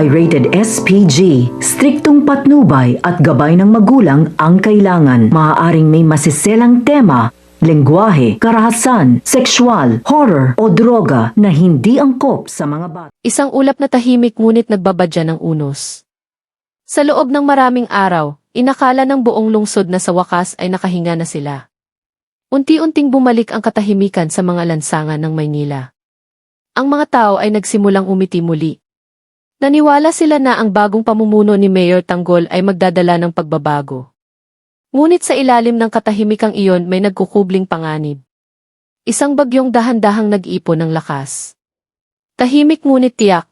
ay rated SPG. Striktong patnubay at gabay ng magulang ang kailangan. Maaaring may masiselang tema, lengguwahe, karahasan, sexual, horror o droga na hindi angkop sa mga bata. Isang ulap na tahimik ngunit nagbabadya ng unos. Sa loob ng maraming araw, inakala ng buong lungsod na sa wakas ay nakahinga na sila. Unti-unting bumalik ang katahimikan sa mga lansangan ng Maynila. Ang mga tao ay nagsimulang umiti muli. Naniwala sila na ang bagong pamumuno ni Mayor Tanggol ay magdadala ng pagbabago. Ngunit sa ilalim ng katahimikang iyon may nagkukubling panganib. Isang bagyong dahan-dahang nag-ipon ng lakas. Tahimik ngunit tiyak.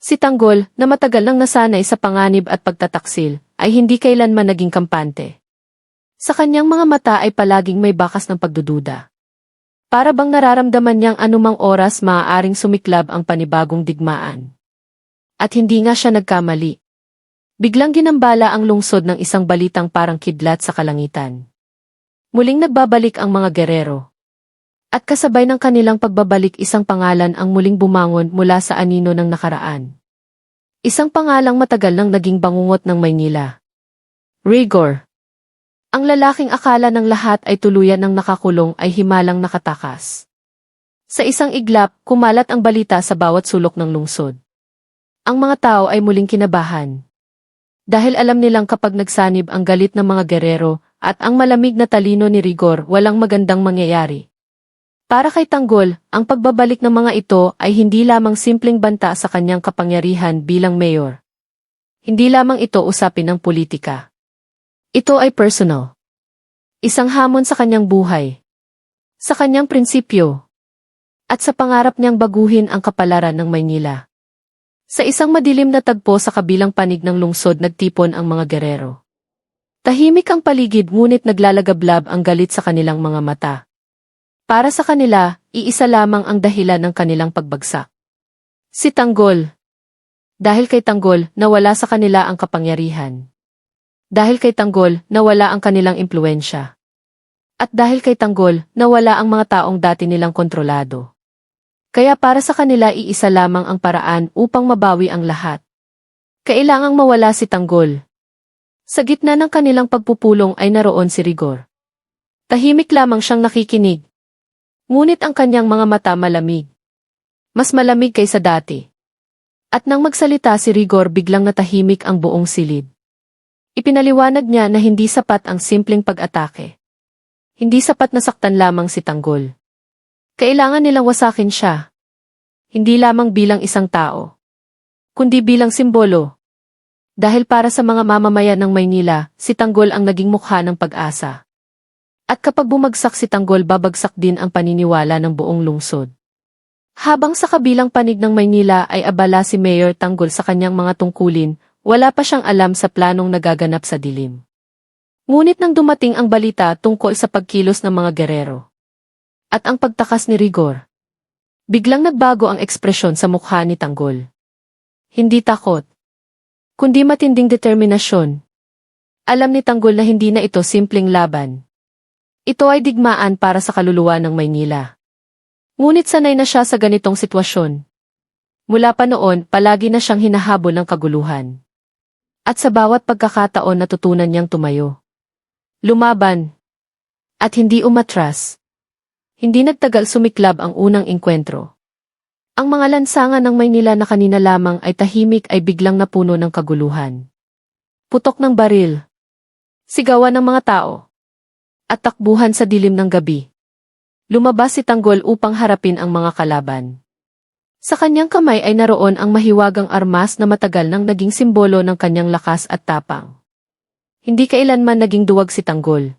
Si Tanggol, na matagal nang nasanay sa panganib at pagtataksil, ay hindi kailanman naging kampante. Sa kanyang mga mata ay palaging may bakas ng pagdududa. Para bang nararamdaman niyang anumang oras maaaring sumiklab ang panibagong digmaan. At hindi nga siya nagkamali. Biglang ginambala ang lungsod ng isang balitang parang kidlat sa kalangitan. Muling nagbabalik ang mga gerero. At kasabay ng kanilang pagbabalik isang pangalan ang muling bumangon mula sa anino ng nakaraan. Isang pangalang matagal nang naging bangungot ng Maynila. Rigor. Ang lalaking akala ng lahat ay tuluyan ng nakakulong ay himalang nakatakas. Sa isang iglap, kumalat ang balita sa bawat sulok ng lungsod. Ang mga tao ay muling kinabahan. Dahil alam nilang kapag nagsanib ang galit ng mga gerero at ang malamig na talino ni Rigor, walang magandang mangyayari. Para kay Tanggol, ang pagbabalik ng mga ito ay hindi lamang simpleng banta sa kanyang kapangyarihan bilang mayor. Hindi lamang ito usapin ng politika. Ito ay personal. Isang hamon sa kanyang buhay. Sa kanyang prinsipyo. At sa pangarap niyang baguhin ang kapalaran ng Maynila. Sa isang madilim na tagpo sa kabilang panig ng lungsod nagtipon ang mga gerero. Tahimik ang paligid ngunit naglalagablab ang galit sa kanilang mga mata. Para sa kanila, iisa lamang ang dahilan ng kanilang pagbagsak. Si Tanggol. Dahil kay Tanggol, nawala sa kanila ang kapangyarihan. Dahil kay Tanggol, nawala ang kanilang impluwensya. At dahil kay Tanggol, nawala ang mga taong dati nilang kontrolado. Kaya para sa kanila iisa lamang ang paraan upang mabawi ang lahat. Kailangang mawala si Tanggol. Sa gitna ng kanilang pagpupulong ay naroon si Rigor. Tahimik lamang siyang nakikinig. Ngunit ang kanyang mga mata malamig. Mas malamig kaysa dati. At nang magsalita si Rigor biglang natahimik ang buong silid. Ipinaliwanag niya na hindi sapat ang simpleng pag-atake. Hindi sapat na saktan lamang si Tanggol. Kailangan nilang wasakin siya. Hindi lamang bilang isang tao. Kundi bilang simbolo. Dahil para sa mga mamamayan ng Maynila, si Tanggol ang naging mukha ng pag-asa. At kapag bumagsak si Tanggol babagsak din ang paniniwala ng buong lungsod. Habang sa kabilang panig ng Maynila ay abala si Mayor Tanggol sa kanyang mga tungkulin, wala pa siyang alam sa planong nagaganap sa dilim. Ngunit nang dumating ang balita tungkol sa pagkilos ng mga gerero at ang pagtakas ni Rigor, biglang nagbago ang ekspresyon sa mukha ni Tanggol. Hindi takot, kundi matinding determinasyon. Alam ni Tanggol na hindi na ito simpleng laban. Ito ay digmaan para sa kaluluwa ng Maynila. Ngunit sanay na siya sa ganitong sitwasyon. Mula pa noon, palagi na siyang hinahabol ng kaguluhan. At sa bawat pagkakataon natutunan niyang tumayo. Lumaban. At hindi umatras. Hindi nagtagal sumiklab ang unang engkwentro. Ang mga lansangan ng Maynila na kanina lamang ay tahimik ay biglang napuno ng kaguluhan. Putok ng baril. Sigawan ng mga tao. At takbuhan sa dilim ng gabi. Lumabas si Tanggol upang harapin ang mga kalaban. Sa kanyang kamay ay naroon ang mahiwagang armas na matagal nang naging simbolo ng kanyang lakas at tapang. Hindi kailanman naging duwag si Tanggol.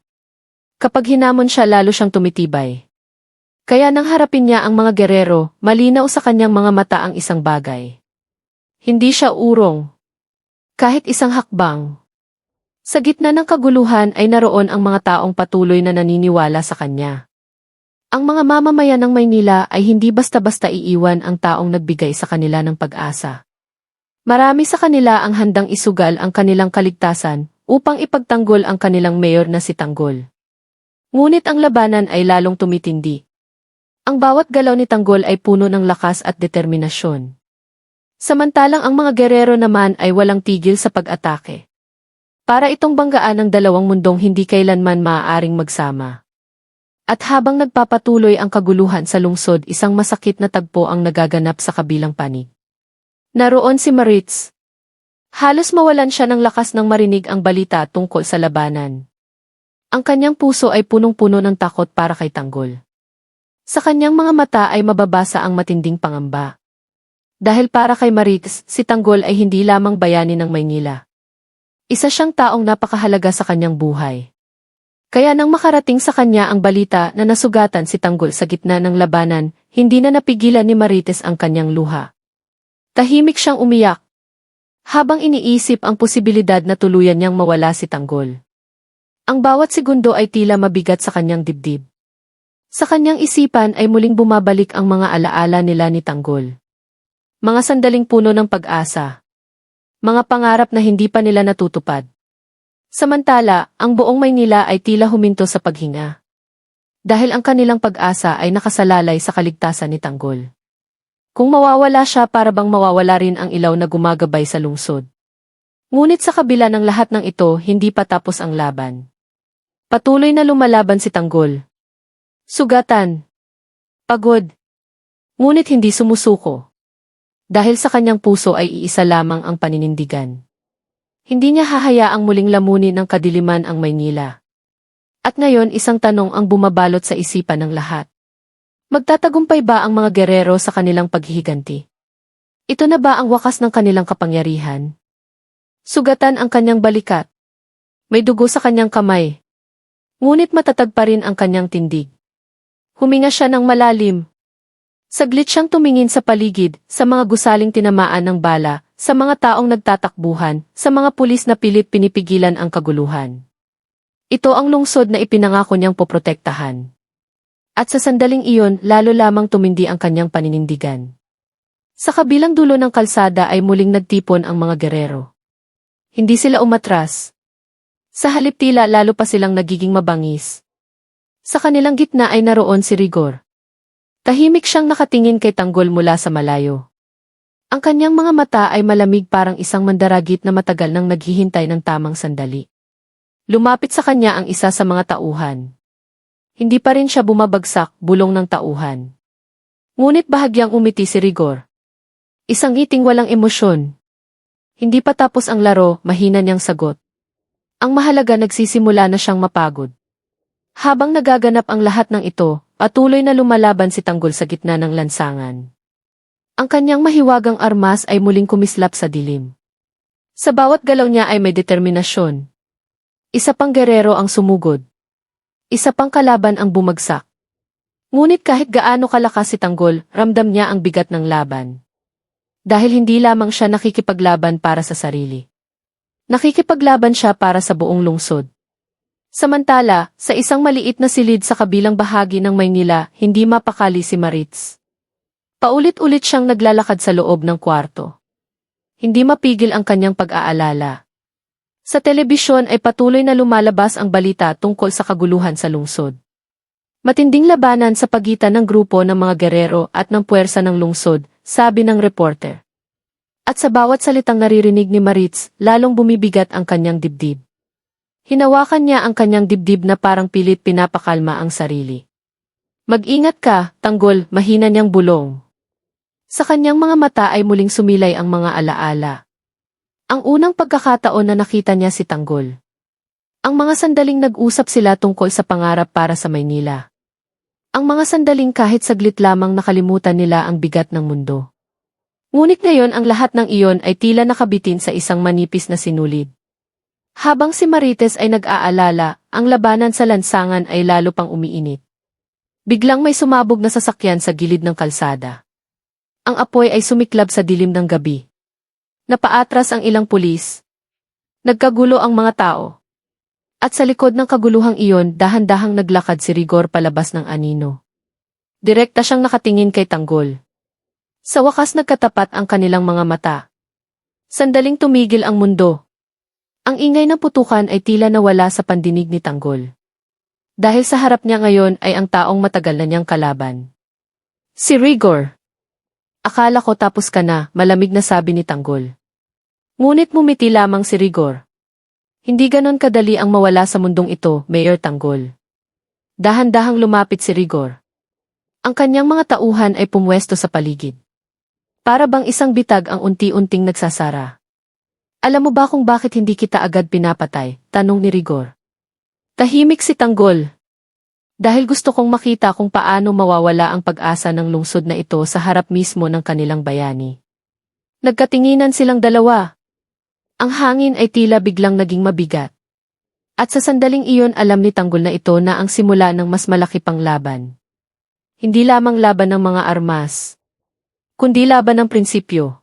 Kapag hinamon siya lalo siyang tumitibay. Kaya nang harapin niya ang mga gerero, malinaw sa kanyang mga mata ang isang bagay. Hindi siya urong. Kahit isang hakbang. Sa gitna ng kaguluhan ay naroon ang mga taong patuloy na naniniwala sa kanya. Ang mga mamamayan ng Maynila ay hindi basta-basta iiwan ang taong nagbigay sa kanila ng pag-asa. Marami sa kanila ang handang isugal ang kanilang kaligtasan upang ipagtanggol ang kanilang mayor na si Tanggol. Ngunit ang labanan ay lalong tumitindi. Ang bawat galaw ni Tanggol ay puno ng lakas at determinasyon. Samantalang ang mga gerero naman ay walang tigil sa pag-atake. Para itong banggaan ng dalawang mundong hindi kailanman maaaring magsama. At habang nagpapatuloy ang kaguluhan sa lungsod, isang masakit na tagpo ang nagaganap sa kabilang panig. Naroon si Maritz. Halos mawalan siya ng lakas nang marinig ang balita tungkol sa labanan. Ang kanyang puso ay punong-puno ng takot para kay Tanggol. Sa kanyang mga mata ay mababasa ang matinding pangamba. Dahil para kay Maritz, si Tanggol ay hindi lamang bayani ng Maynila. Isa siyang taong napakahalaga sa kanyang buhay. Kaya nang makarating sa kanya ang balita na nasugatan si Tanggol sa gitna ng labanan, hindi na napigilan ni Maritz ang kanyang luha. Tahimik siyang umiyak, habang iniisip ang posibilidad na tuluyan niyang mawala si Tanggol. Ang bawat segundo ay tila mabigat sa kanyang dibdib. Sa kanyang isipan ay muling bumabalik ang mga alaala nila ni Tanggol. Mga sandaling puno ng pag-asa. Mga pangarap na hindi pa nila natutupad. Samantala, ang buong Maynila ay tila huminto sa paghinga. Dahil ang kanilang pag-asa ay nakasalalay sa kaligtasan ni Tanggol. Kung mawawala siya, para bang mawawala rin ang ilaw na gumagabay sa lungsod. Ngunit sa kabila ng lahat ng ito, hindi pa tapos ang laban. Patuloy na lumalaban si Tanggol. Sugatan. Pagod. Ngunit hindi sumusuko. Dahil sa kanyang puso ay iisa lamang ang paninindigan. Hindi niya hahayaang muling lamunin ng kadiliman ang Maynila. At ngayon isang tanong ang bumabalot sa isipan ng lahat. Magtatagumpay ba ang mga gerero sa kanilang paghihiganti? Ito na ba ang wakas ng kanilang kapangyarihan? Sugatan ang kanyang balikat. May dugo sa kanyang kamay. Ngunit matatag pa rin ang kanyang tindig. Huminga siya ng malalim. Saglit siyang tumingin sa paligid, sa mga gusaling tinamaan ng bala, sa mga taong nagtatakbuhan, sa mga pulis na pilit pinipigilan ang kaguluhan. Ito ang lungsod na ipinangako niyang poprotektahan. At sa sandaling iyon, lalo lamang tumindi ang kanyang paninindigan. Sa kabilang dulo ng kalsada ay muling nagtipon ang mga gerero. Hindi sila umatras. Sa halip tila lalo pa silang nagiging mabangis. Sa kanilang gitna ay naroon si Rigor. Tahimik siyang nakatingin kay Tanggol mula sa malayo. Ang kanyang mga mata ay malamig, parang isang mandaragit na matagal nang naghihintay ng tamang sandali. Lumapit sa kanya ang isa sa mga tauhan. Hindi pa rin siya bumabagsak, bulong ng tauhan. Ngunit bahagyang umiti si Rigor. Isang ngiting walang emosyon. Hindi pa tapos ang laro, mahina niyang sagot. Ang mahalaga, nagsisimula na siyang mapagod. Habang nagaganap ang lahat ng ito, patuloy na lumalaban si Tanggol sa gitna ng lansangan. Ang kanyang mahiwagang armas ay muling kumislap sa dilim. Sa bawat galaw niya ay may determinasyon. Isa pang gerero ang sumugod. Isa pang kalaban ang bumagsak. Ngunit kahit gaano kalakas si Tanggol, ramdam niya ang bigat ng laban. Dahil hindi lamang siya nakikipaglaban para sa sarili. Nakikipaglaban siya para sa buong lungsod. Samantala, sa isang maliit na silid sa kabilang bahagi ng Maynila, hindi mapakali si Maritz. Paulit-ulit siyang naglalakad sa loob ng kwarto. Hindi mapigil ang kanyang pag-aalala. Sa telebisyon ay patuloy na lumalabas ang balita tungkol sa kaguluhan sa lungsod. Matinding labanan sa pagitan ng grupo ng mga gerero at ng puwersa ng lungsod, sabi ng reporter. At sa bawat salitang naririnig ni Maritz, lalong bumibigat ang kanyang dibdib. Hinawakan niya ang kanyang dibdib na parang pilit pinapakalma ang sarili. Mag-ingat ka, Tanggol, mahina niyang bulong. Sa kanyang mga mata ay muling sumilay ang mga alaala. Ang unang pagkakataon na nakita niya si Tanggol. Ang mga sandaling nag-usap sila tungkol sa pangarap para sa Maynila. Ang mga sandaling kahit saglit lamang nakalimutan nila ang bigat ng mundo. Ngunit ngayon ang lahat ng iyon ay tila nakabitin sa isang manipis na sinulid. Habang si Maritz ay nag-aalala, ang labanan sa lansangan ay lalo pang umiinit. Biglang may sumabog na sasakyan sa gilid ng kalsada. Ang apoy ay sumiklab sa dilim ng gabi. Napaatras ang ilang pulis. Nagkagulo ang mga tao. At sa likod ng kaguluhang iyon, dahan-dahang naglakad si Rigor palabas ng anino. Direkta siyang nakatingin kay Tanggol. Sa wakas nagkatapat ang kanilang mga mata. Sandaling tumigil ang mundo. Ang ingay ng putukan ay tila nawala sa pandinig ni Tanggol. Dahil sa harap niya ngayon ay ang taong matagal na niyang kalaban. Si Rigor. Akala ko tapos ka na, malamig na sabi ni Tanggol. Ngunit mumiti lamang si Rigor. Hindi ganon kadali ang mawala sa mundong ito, Mayor Tanggol. Dahan-dahang lumapit si Rigor. Ang kanyang mga tauhan ay pumwesto sa paligid. Para bang isang bitag ang unti-unting nagsasara. Alam mo ba kung bakit hindi kita agad pinapatay? Tanong ni Rigor. Tahimik si Tanggol. Dahil gusto kong makita kung paano mawawala ang pag-asa ng lungsod na ito sa harap mismo ng kanilang bayani. Nagkatinginan silang dalawa. Ang hangin ay tila biglang naging mabigat. At sa sandaling iyon alam ni Tanggol na ito na ang simula ng mas malaki pang laban. Hindi lamang laban ng mga armas, kundi laban ng prinsipyo.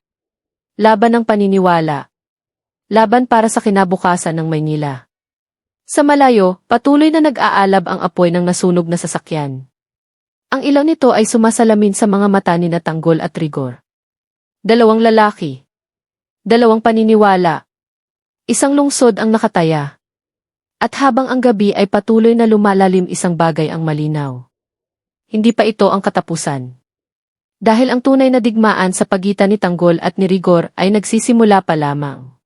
Laban ng paniniwala. Laban para sa kinabukasan ng Maynila. Sa malayo, patuloy na nag-aalab ang apoy ng nasunog na sasakyan. Ang ilaw nito ay sumasalamin sa mga mata ni Tanggol at Rigor. Dalawang lalaki. Dalawang paniniwala. Isang lungsod ang nakataya. At habang ang gabi ay patuloy na lumalalim isang bagay ang malinaw. Hindi pa ito ang katapusan. Dahil ang tunay na digmaan sa pagitan ni Tanggol at ni Rigor ay nagsisimula pa lamang.